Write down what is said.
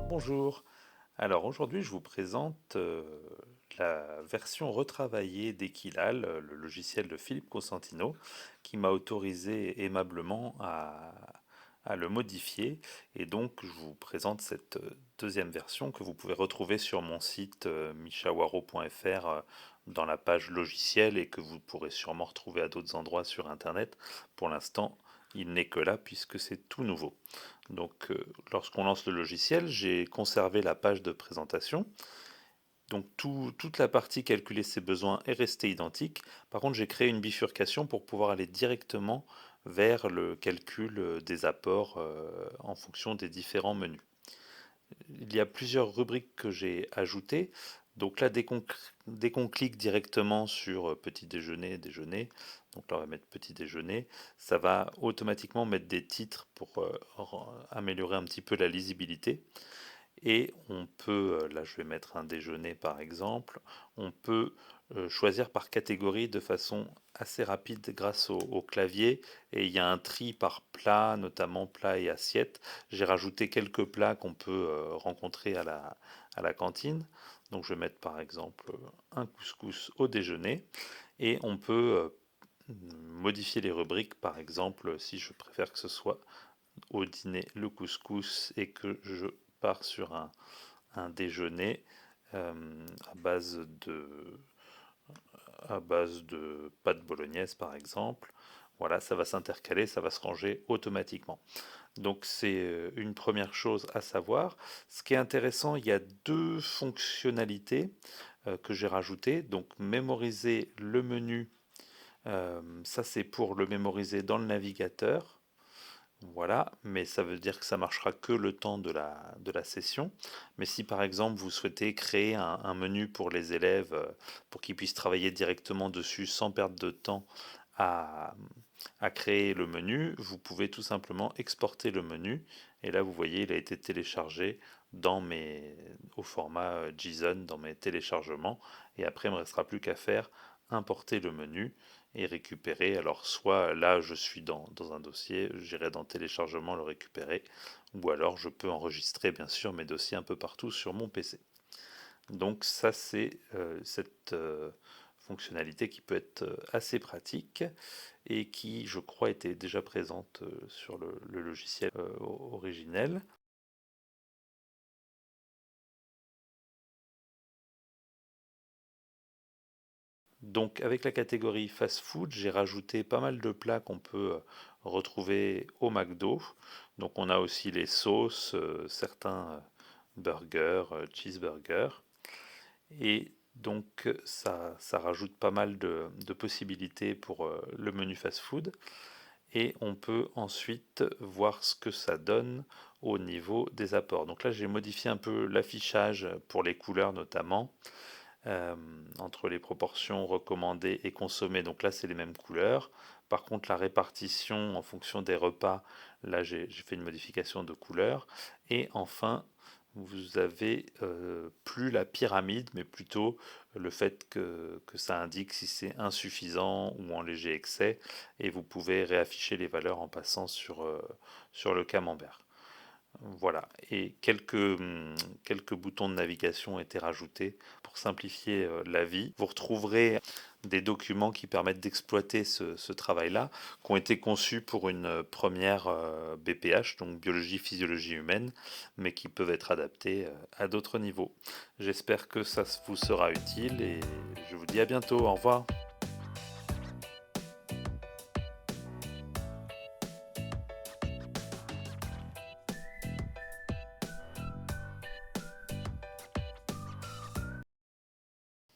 Bonjour. Alors aujourd'hui, je vous présente la version retravaillée d'Equilal, le logiciel de Philippe Cosentino, qui m'a autorisé aimablement à le modifier. Et donc, je vous présente cette deuxième version que vous pouvez retrouver sur mon site michawaro.fr dans la page logiciel et que vous pourrez sûrement retrouver à d'autres endroits sur Internet. Pour l'instant, il n'est que là puisque c'est tout nouveau. Donc, lorsqu'on lance le logiciel, j'ai conservé la page de présentation. Donc, toute la partie calculer ses besoins est restée identique. Par contre, j'ai créé une bifurcation pour pouvoir aller directement vers le calcul des apports en fonction des différents menus. Il y a plusieurs rubriques que j'ai ajoutées. Donc là, dès qu'on clique directement sur petit déjeuner, déjeuner, donc là on va mettre petit déjeuner, ça va automatiquement mettre des titres pour améliorer un petit peu la lisibilité. Et on peut, là je vais mettre un déjeuner par exemple, on peut choisir par catégorie de façon assez rapide grâce au clavier. Et il y a un tri par plat, notamment plat et assiette. J'ai rajouté quelques plats qu'on peut rencontrer à la cantine. Donc je vais mettre par exemple un couscous au déjeuner. Et on peut modifier les rubriques, par exemple si je préfère que ce soit au dîner le couscous et que je pars sur un déjeuner à à base de pâte bolognaise par exemple. Voilà, ça va s'intercaler, ça va se ranger automatiquement. Donc c'est une première chose à savoir. Ce qui est intéressant, il y a deux fonctionnalités que j'ai rajoutées. Donc mémoriser le menu, ça c'est pour le mémoriser dans le navigateur. Voilà, mais ça veut dire que ça marchera que le temps de de la session. Mais si par exemple vous souhaitez créer un menu pour les élèves pour qu'ils puissent travailler directement dessus sans perdre de temps à, à créer le menu, vous pouvez tout simplement exporter le menu. Et là, vous voyez, il a été téléchargé au format JSON dans mes téléchargements. Et après, il ne me restera plus qu'à faire importer le menu et récupérer. Alors, soit là, je suis dans un dossier, j'irai dans téléchargement le récupérer, ou alors je peux enregistrer, bien sûr, mes dossiers un peu partout sur mon PC. Donc ça, c'est cette fonctionnalité qui peut être assez pratique et qui, je crois, était déjà présente sur le logiciel originel. Donc avec la catégorie fast food, j'ai rajouté pas mal de plats qu'on peut retrouver au McDo. Donc on a aussi les sauces, certains burgers, cheeseburgers. Et donc ça rajoute pas mal de possibilités pour le menu fast-food. Et on peut ensuite voir ce que ça donne au niveau des apports. Donc là j'ai modifié un peu l'affichage pour les couleurs notamment, entre les proportions recommandées et consommées. Donc là c'est les mêmes couleurs. Par contre la répartition en fonction des repas, là j'ai fait une modification de couleur. Et enfin vous avez plus la pyramide, mais plutôt le fait que ça indique si c'est insuffisant ou en léger excès, et vous pouvez réafficher les valeurs en passant sur le camembert. Voilà, et quelques boutons de navigation ont été rajoutés pour simplifier la vie. Vous retrouverez des documents qui permettent d'exploiter ce travail-là, qui ont été conçus pour une première BPH, donc biologie, physiologie humaine, mais qui peuvent être adaptés à d'autres niveaux. J'espère que ça vous sera utile et je vous dis à bientôt. Au revoir.